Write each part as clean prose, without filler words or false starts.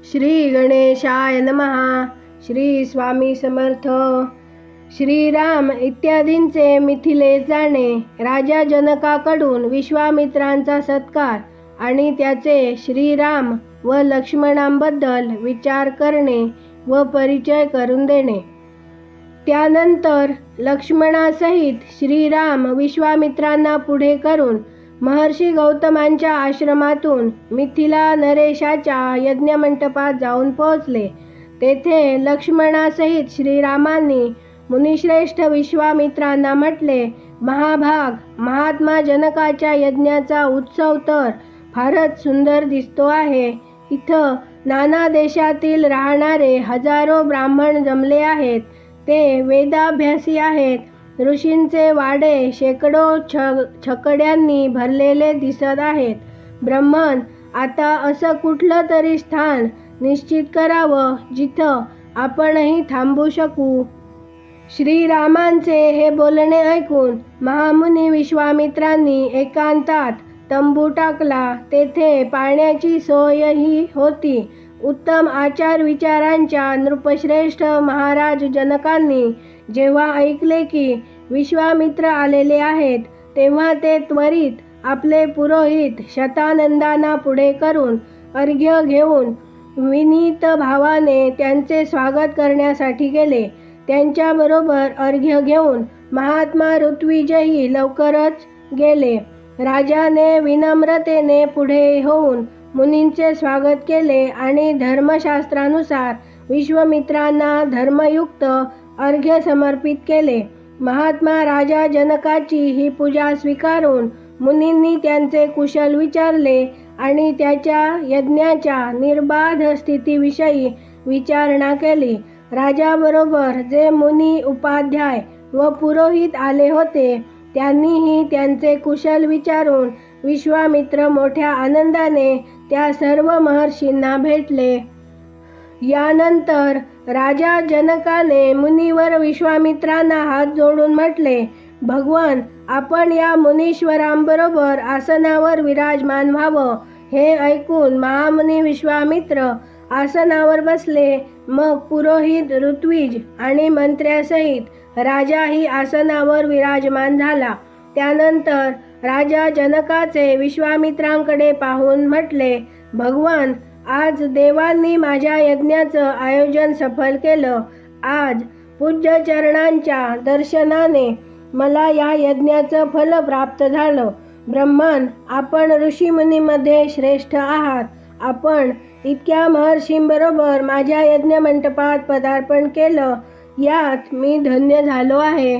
श्री गणेशाय नमः. श्री स्वामी समर्थ. श्रीराम इत्यादींचे मिथिलेस जाणे, राजा जनकाकडून विश्वामित्रांचा सत्कार आणि त्याचे श्रीराम व लक्ष्मणांबद्दल विचार करणे व परिचय करून देणे. त्यानंतर लक्ष्मणासहित श्रीराम विश्वामित्रांना पुढे करून महर्षी गौतमांच्या आश्रमातून मिथिला नरेशाच्या यज्ञमंडपात जाऊन पोहोचले. तेथे लक्ष्मणासहित श्रीरामांनी मुनिश्रेष्ठ विश्वामित्रांना म्हटले, महाभाग महात्मा जनकाच्या यज्ञाचा उत्सव तर फारच सुंदर दिसतो आहे. इथं नाना देशातील राहणारे हजारो ब्राह्मण जमले आहेत. ते वेदाभ्यासी आहेत. ऋषींचे वाडे शेकडो छकड्यांनी भरलेले दिसत आहेत. ब्रह्मन, आता असं कुठलं तरी स्थान निश्चित करावं जिथं आपणही थांबू शकू. श्रीरामांचे हे बोलणे ऐकून महामुनी विश्वामित्रांनी एकांतात तंबू टाकला. तेथे पाण्याची सोयही होती. उत्तम आचार विचारांच्या नृपश्रेष्ठ महाराज जनकांनी जेव्हा ऐकले की विश्वामित्र आलेले आहेत, तेव्हा ते त्वरित आपले पुरोहित शतानंदांना पुढे करून अर्घ्य घेऊन विनीत भावाने त्यांचे स्वागत करण्यासाठी गेले. त्यांच्याबरोबर अर्घ्य घेऊन महात्मा ऋत्विजही लवकरच गेले. राजाने विनम्रतेने पुढे होऊन मुनींचे स्वागत केले आणि धर्मशास्त्रानुसार विश्वामित्रांना धर्मयुक्त अर्घ्य समर्पित केले. महात्मा राजा जनकाची ही पूजा स्वीकारून मुनींनी त्यांचे कुशल विचारले आणि त्याच्या यज्ञाच्या निर्बाध स्थितीविषयी विचारणा केली. राजाबरोबर जे मुनी, उपाध्याय व पुरोहित आले होते, त्यांनीही त्यांचे कुशल विचारून विश्वामित्र मोठ्या आनंदाने त्या सर्व महर्षींना भेटले. यानंतर राजा जनकाने मुनीवर विश्वामित्रांना हात जोडून म्हटले, भगवान, आपण या मुनीश्वरांबरोबर आसनावर विराजमान व्हावं. हे ऐकून महामुनी विश्वामित्र आसनावर बसले. मग पुरोहित ऋत्विज आणि मंत्र्यासहित राजाही आसनावर विराजमान झाला. त्यानंतर राजा जनकाचे विश्वामित्रांकडे पाहून म्हटले, भगवान, आज देवांनी माझ्या यज्ञाचं आयोजन सफल केलं. आज पूज्य चरणांच्या दर्शनाने मला या यज्ञाचं फल प्राप्त झालं. ब्रह्मन, आपण ऋषीमुनीमध्ये श्रेष्ठ आहात. आपण इतक्या महर्षींबरोबर माझ्या यज्ञमंडपात पदार्पण केलं, यात मी धन्य झालो आहे.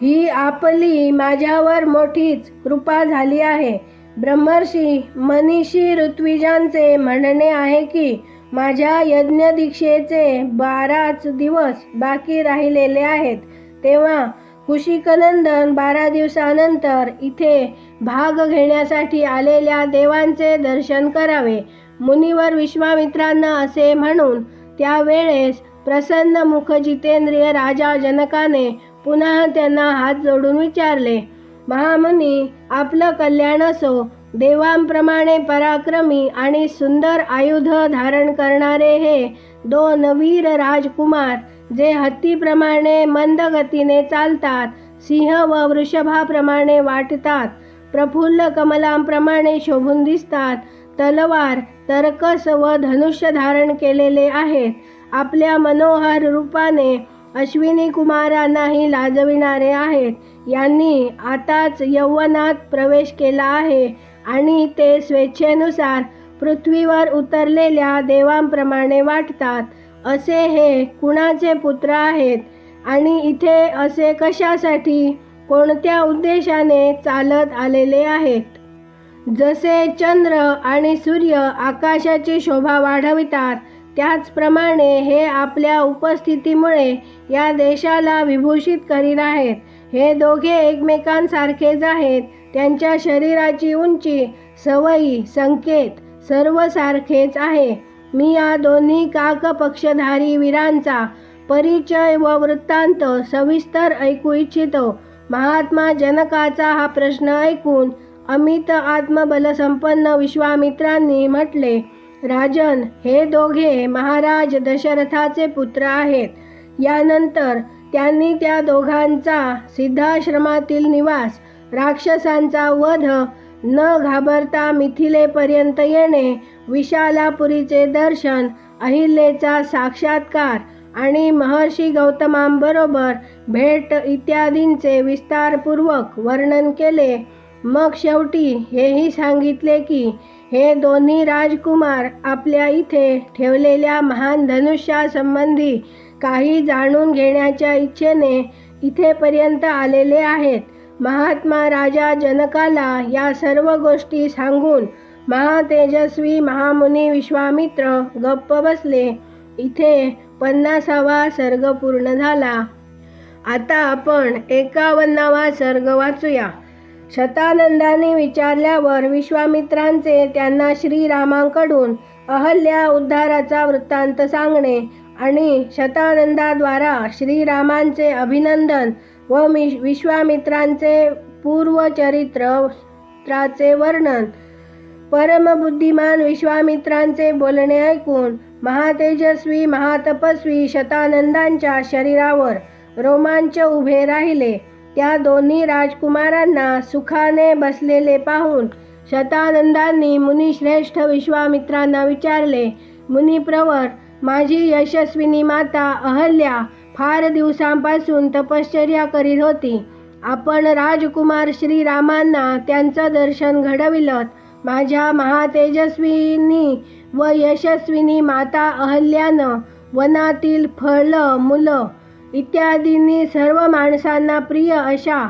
ही आपली माझ्यावर मोठीच कृपा झाली आहे. ब्रह्मर्षी मनीषी ऋत्विजांचे म्हणणे आहे की माझ्या यज्ञदीक्षेचे 12च दिवस बाकी राहिलेले आहेत. तेव्हा कुशिकनंदन 12 दिवसानंतर इथे भाग घेण्यासाठी आलेल्या देवांचे दर्शन करावे. मुनीवर विश्वामित्रांना असे म्हणून त्यावेळेस प्रसन्न मुख जितेंद्रिय राजा जनकाने पुन्हा त्यांना हात जोडून विचारले, महामुनी, आपलं कल्याण असो. देवांप्रमाणे पराक्रमी आणि सुंदर आयुध धारण करणारे हे 2 वीर राजकुमार, जे हत्तीप्रमाणे मंद गतीने चालतात, सिंह व वृषभाप्रमाणे वाटतात, प्रफुल्ल कमलांप्रमाणे शोभून दिसतात, तलवार, तरकस व धनुष्य धारण केलेले आहेत, आपल्या मनोहर रूपाने अश्विनी कुमारांनाही लाजविणारे आहेत. यांनी आताच यौवनात प्रवेश केला आहे आणि ते स्वेच्छेनुसार पृथ्वीवर उतरलेल्या देवांप्रमाणे वाटतात. असे हे कुणाचे पुत्र आहेत आणि इथे असे कशासाठी, कोणत्या उद्देशाने चालत आलेले आहेत? जसे चंद्र आणि सूर्य आकाशाची शोभा वाढवितात, त्याचप्रमाणे हे आपल्या उपस्थितीमुळे या देशाला विभूषित करीत आहेत. हे दोघे एकमेकांसारखेच आहेत. त्यांच्या शरीराची उंची, सवयी, संकेत सर्व सारखेच आहे. मी या दोन्ही काकपक्षधारी वीरांचा परिचय व वृत्तांत सविस्तर ऐकू इच्छितो. महात्मा जनकाचा हा प्रश्न ऐकून अमित आत्मबलसंपन्न विश्वामित्रांनी म्हटले, राजन, हे दोघे महाराज दशरथाचे पुत्र आहेत. यानंतर त्यांनी त्या दोघांचा सिद्धाश्रमातील निवास, राक्षसांचा वध, न घाबरता मिथिलेपर्यंत येणे, विशालापुरीचे दर्शन, अहिल्याचा साक्षात्कार आणि महर्षी गौतमांबरोबर भेट इत्यादींचे विस्तारपूर्वक वर्णन केले. मग शेवटी हेही सांगितले की हे दोन्ही राजकुमार आपल्या इथे ठेवलेल्या महान धनुष्यासंबंधी काही जाणून घेण्याच्या इच्छेने इथेपर्यंत आलेले आहेत. महात्मा राजा जनकाला या सर्व गोष्टी सांगून महातेजस्वी महामुनी विश्वामित्र गप्प बसले. इथे 50वा सर्ग पूर्ण झाला. आता आपण 51वा सर्ग वाचूया. शतानंदाने विचारल्यावर विश्वामित्रांचे त्यांना श्रीरामांकडून अहल्या उद्धाराचा वृत्तांत सांगणे आणि शतानंदाद्वारा श्रीरामांचे अभिनंदन व विश्वामित्रांचे पूर्वचरित्राचे वर्णन. परमबुद्धिमान विश्वामित्रांचे बोलणे ऐकून महातेजस्वी महातपस्वी शतानंदांच्या शरीरावर रोमांच उभे राहिले. त्या दोन्ही राजकुमारांना सुखाने बसलेले पाहून शतानंदांनी मुनिश्रेष्ठ विश्वामित्रांना विचारले, मुनिप्रवर, माझी यशस्विनी माता अहल्या फार दिवसांपासून तपश्चर्या करीत होती. आपण राजकुमार श्रीरामांना त्यांचं दर्शन घडविलं. माझ्या महातेजस्विनी व यशस्विनी माता अहल्यानं वनातील फळं, मुलं इत्यादींनी सर्व माणसांना प्रिय अशा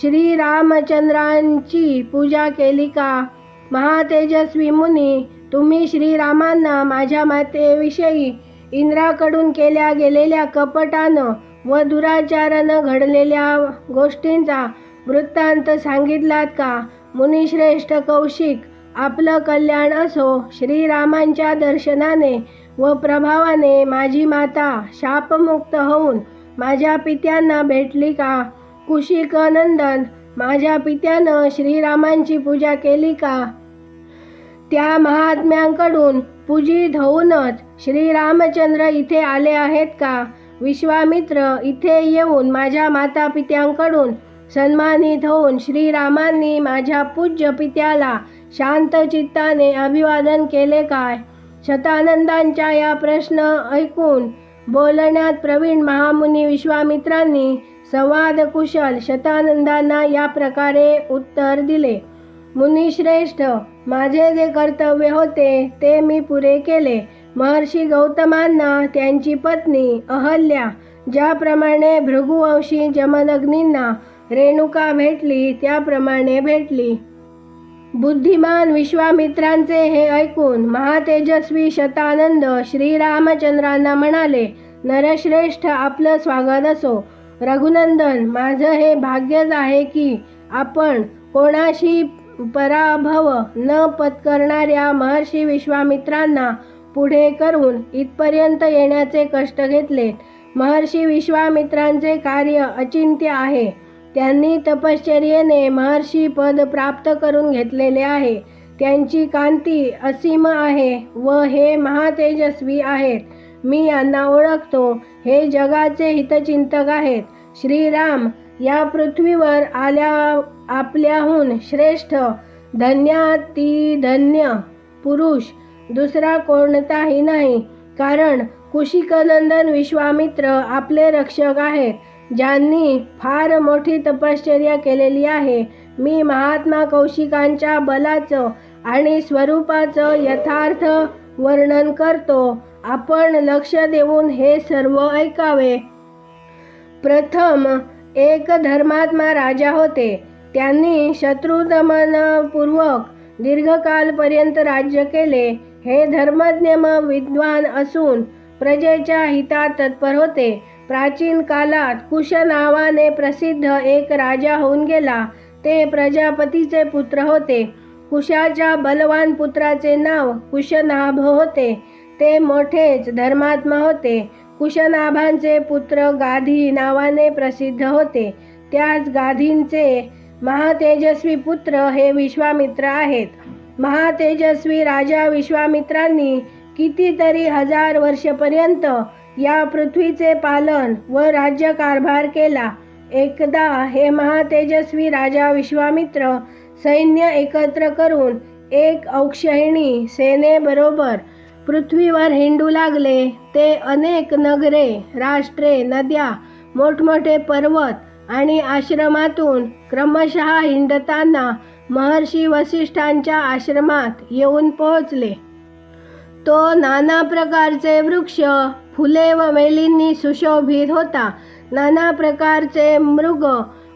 श्रीरामचंद्रांची पूजा केली का? महातेजस्वी मुनी, तुम्ही श्रीरामांना माझ्या मातेविषयी इंद्राकडून केल्या गेलेल्या कपटानं व दुराचारानं घडलेल्या गोष्टींचा वृत्तांत सांगितलात का? मुनिश्रेष्ठ कौशिक, आपलं कल्याण असो. श्रीरामांच्या दर्शनाने व प्रभावाने माझी माता शापमुक्त होऊन माझ्या पित्यांना भेटली का? कुशिकनंदन, माझ्या पित्यानं श्रीरामांची पूजा केली का? त्या महात्म्यांकडून पूजित होऊनच श्रीरामचंद्र इथे आले आहेत का? विश्वामित्र इथे येऊन माझ्या माता पित्यांकडून सन्मानित होऊन श्रीरामांनी माझ्या पूज्य पित्याला शांत चित्ताने अभिवादन केले काय? शतानंदांच्या या प्रश्न ऐकून बोलण्यात प्रवीण महामुनी विश्वामित्रांनी संवाद कुशल शतानंदांना या प्रकारे उत्तर दिले. मुनिश्रेष्ठ, माझे जे कर्तव्य होते ते मी पुरे केले. महर्षी गौतमांना त्यांची पत्नी अहल्या ज्याप्रमाणे भृगुवंशी जमदग्नींना रेणुका भेटली त्याप्रमाणे भेटली. बुद्धिमान विश्वामित्रांचे हे ऐकून महातेजस्वी शतानंद श्रीरामचंद्रांना म्हणाले, नरश्रेष्ठ, आपलं स्वागत असो. रघुनंदन, माझं हे भाग्यच आहे की आपण कोणाशी पराभव न पत्करणाऱ्या महर्षी विश्वामित्रांना पुढे करून इथपर्यंत येण्याचे कष्ट घेतले. महर्षी विश्वामित्रांचे कार्य अचिंत्य आहे. त्यांनी तपश्चर्येने महर्षी पद प्राप्त करून घेतलेले आहे. त्यांची कांती असीम आहे व हे महातेजस्वी आहेत. मी यांना ओळखतो. हे जगाचे हितचिंतक आहेत. श्रीराम या पृथ्वीवर आपल्याहून श्रेष्ठ धन्यातिधन्य पुरुष दुसरा कोणताही नाही. कारण कुशिकनंदन विश्वामित्र आपले रक्षक आहेत, ज्यांनी फार मोठी तपश्चर्या केलेली आहे. मी महात्मा कौशिकांच्या बलाचं आणि स्वरूपाचं यथार्थ वर्णन करतो. आपण लक्ष देऊन हे सर्व ऐकावे. प्रथम एक धर्मात्मा राजा होते. त्यांनी शत्रुदमनपूर्वक दीर्घकालपर्यंत राज्य केले. हे धर्मज्ञ विद्वान असून प्रजेच्या हितात तत्पर होते. प्राचीन कालात कुश नावाने प्रसिद्ध एक राजा होऊन गेला. ते प्रजापतीचे पुत्र होते. कुशाच्या बलवान पुत्राचे नाव कुशनाभ होते. ते मोठेच धर्मात्मा होते. कुशनाभांचे पुत्र गाधी नावाने प्रसिद्ध होते. त्याच गाधींचे महातेजस्वी पुत्र हे विश्वामित्र आहेत. महातेजस्वी राजा विश्वामित्रांनी कितीतरी हजार वर्षपर्यंत या पृथ्वीचे पालन व राज्यकारभार केला. एकदा हे महातेजस्वी राजा विश्वामित्र सैन्य एकत्र करून एक औक्षहिणी सेनेबरोबर पृथ्वीवर हिंडू लागले. ते अनेक नगरे, राष्ट्रे, नद्या, मोठमोठे पर्वत आणि आश्रमातून क्रमशः हिंडताना महर्षी वसिष्ठांच्या आश्रमात येऊन पोहोचले. तो नाना प्रकारचे वृक्ष, फुले व वेलींनी सुशोभित होता. नाना प्रकारचे मृग,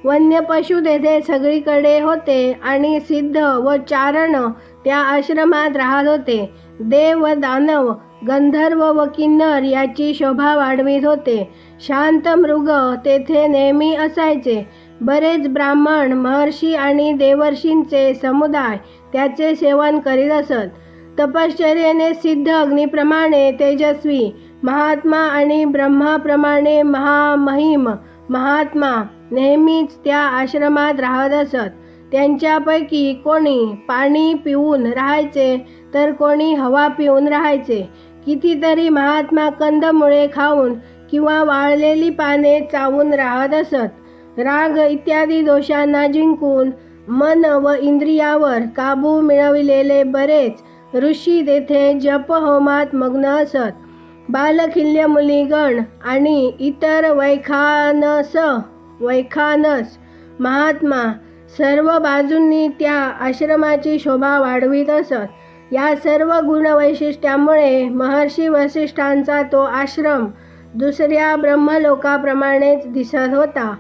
वन्य पशु तेथे सगळीकडे होते आणि सिद्ध व चारण त्या आश्रमात राहत होते. देव व दानव, गंधर्व व किन्नर याची शोभा वाढवित होते. शांत मृग तेथे नेहमी असायचे. बरेच ब्राह्मण, महर्षी आणि देवर्षींचे समुदाय त्याचे सेवन करीत असत. तपश्चर्येने सिद्ध अग्नीप्रमाणे तेजस्वी महात्मा आणि ब्रह्माप्रमाणे महामहिम महात्मा नेहमीच त्या आश्रमात राहत असत. त्यांच्यापैकी कोणी पाणी पिऊन राहायचे तर कोणी हवा पिऊन राहायचे. कितीतरी महात्मा कंदमुळे खाऊन किंवा वाळलेली पाने चावून राहत असत. राग इत्यादी दोषांना जिंकून मन व इंद्रियावर काबू मिळविलेले बरेच ऋषी तेथे जपहोमात मग्न असत. बालखिल्य मुलीगण आणि इतर वैखानस महात्मा सर्व बाजूंनी त्या आश्रमाची शोभा वाढवित असत. या सर्व गुणवैशिष्ट्यामुळे महर्षी वसिष्ठांचा तो आश्रम दुसऱ्या ब्रह्मलोकाप्रमाणेच दिसत होता.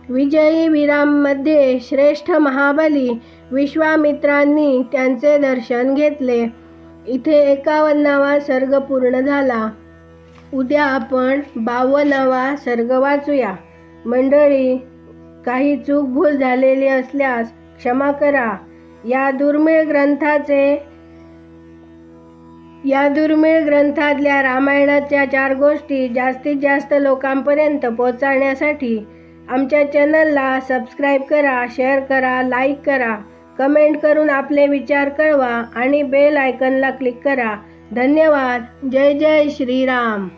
विजयी वीरांमध्ये श्रेष्ठ महाबली विश्वामित्रांनी त्यांचे दर्शन घेतले. इथे 51वा सर्ग पूर्ण झाला. उद्या आपण 52वा सर्ग वाचूया. मंडळी, काही चूकभूल झालेली असल्यास क्षमा करा. या दुर्मिळ ग्रंथातल्या रामायणाच्या 4 गोष्टी जास्तीत जास्त लोकांपर्यंत पोहोचण्यासाठी आमच्या चॅनलला सबस्क्राईब करा, शेअर करा, लाईक करा, कमेंट करून आपले विचार कळवा आणि बेल आयकॉनला क्लिक करा. धन्यवाद. जय जय श्रीराम.